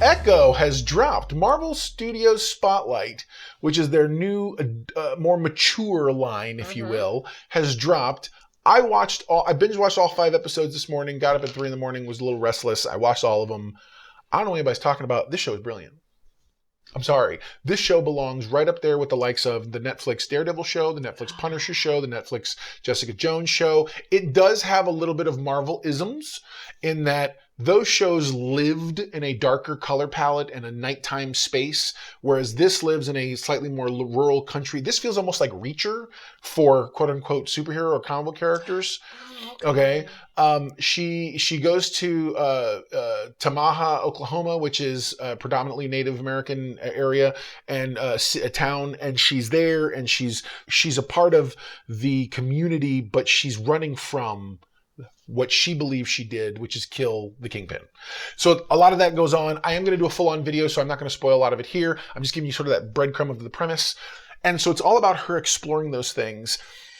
Echo has dropped. Marvel Studios Spotlight, which is their new, more mature line, if you will, has dropped. I binge watched all 5 episodes this morning, got up at 3 a.m, was a little restless. I watched all of them. I don't know what anybody's talking about. This show is brilliant. I'm sorry. This show belongs right up there with the likes of the Netflix Daredevil show, the Netflix Punisher show, the Netflix Jessica Jones show. It does have a little bit of Marvel-isms in that those shows lived in a darker color palette and a nighttime space, whereas this lives in a slightly more rural country. This feels almost like Reacher for quote-unquote superhero or comic book characters. Okay. She goes to Tamaha, Oklahoma, which is a predominantly Native American area and a town, and she's there and she's a part of the community, but she's running from what she believes she did, which is kill the Kingpin. So a lot of that goes on. I am going to do a full-on video, so I'm not going to spoil a lot of it here. I'm just giving you sort of that breadcrumb of the premise. And so it's all about her exploring those things.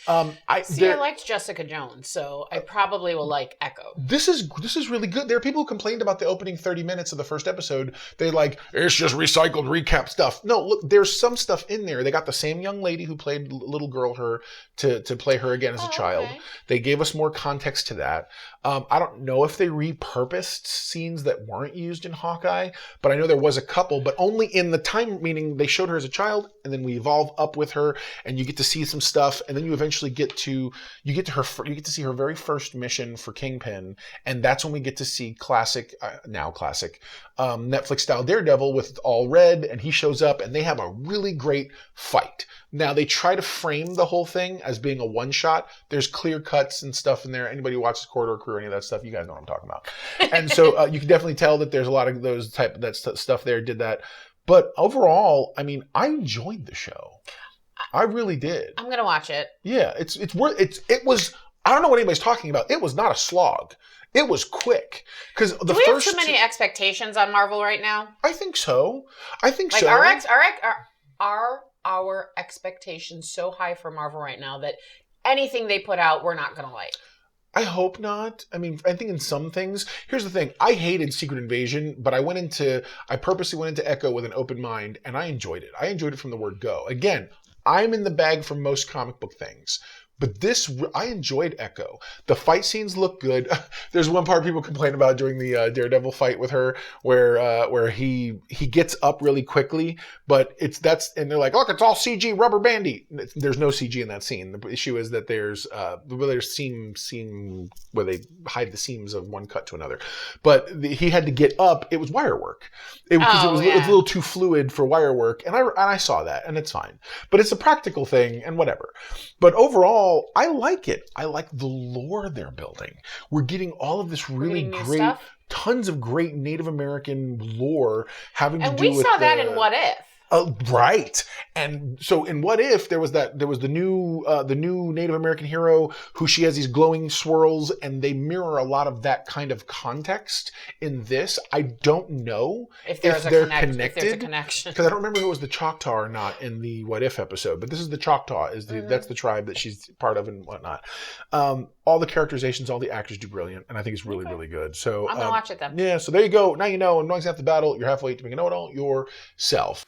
I liked Jessica Jones, so I probably will like Echo. This is really good. There are people who complained about the opening 30 minutes of the first episode. They it's just recycled recap stuff. No, look, there's some stuff in there. They got the same young lady who played little girl her to play her again as a child. Okay. They gave us more context to that. I don't know if they repurposed scenes that weren't used in Hawkeye, but I know there was a couple, but only in the time, meaning they showed her as a child, and then we evolve up with her, and you get to see some stuff, and then you eventually get to see her very first mission for Kingpin, and that's when we get to see now classic Netflix style Daredevil with all red, and he shows up, and they have a really great fight. Now they try to frame the whole thing as being a one shot. There's clear cuts and stuff in there. Anybody who watches Corridor Crew or any of that stuff, you guys know what I'm talking about. And so you can definitely tell that there's a lot of those stuff there did that. But overall, I mean, I enjoyed the show. I really did. I'm gonna watch it. Yeah, it was. I don't know what anybody's talking about. It was not a slog. It was quick because Do we have too many expectations on Marvel right now? I think so. Are our expectations so high for Marvel right now that anything they put out we're not gonna like? I hope not. I mean, I think in some things, here's the thing. I hated Secret Invasion, but I purposely went into Echo with an open mind, and I enjoyed it. I enjoyed it from the word go. Again, I'm in the bag for most comic book things. But I enjoyed Echo. The fight scenes look good. There's one part people complain about during the Daredevil fight with her, where he gets up really quickly, but and they're like, look, it's all CG, rubber bandy. There's no CG in that scene. The issue is that there's seam where they hide the seams of one cut to another. But he had to get up. It was wire work. It was a little too fluid for wire work, and I saw that, and it's fine. But it's a practical thing, and whatever. But overall, I like it. I like the lore they're building. We're getting all of this really great stuff. Tons of great Native American lore having to do with... And we saw that in What If. Right. And so in What If, there was the new Native American hero who she has these glowing swirls, and they mirror a lot of that kind of context in this. I don't know if they're connected. If there's a connection. Because I don't remember if it was the Choctaw or not in the What If episode, but this is the Choctaw. That's the tribe that she's part of and whatnot. All the characterizations, all the actors do brilliant, and I think it's really, really good. So I'm going to watch it then. Yeah, so there you go. Now you know, and knowing half the battle, you're halfway to make a know-it-all yourself.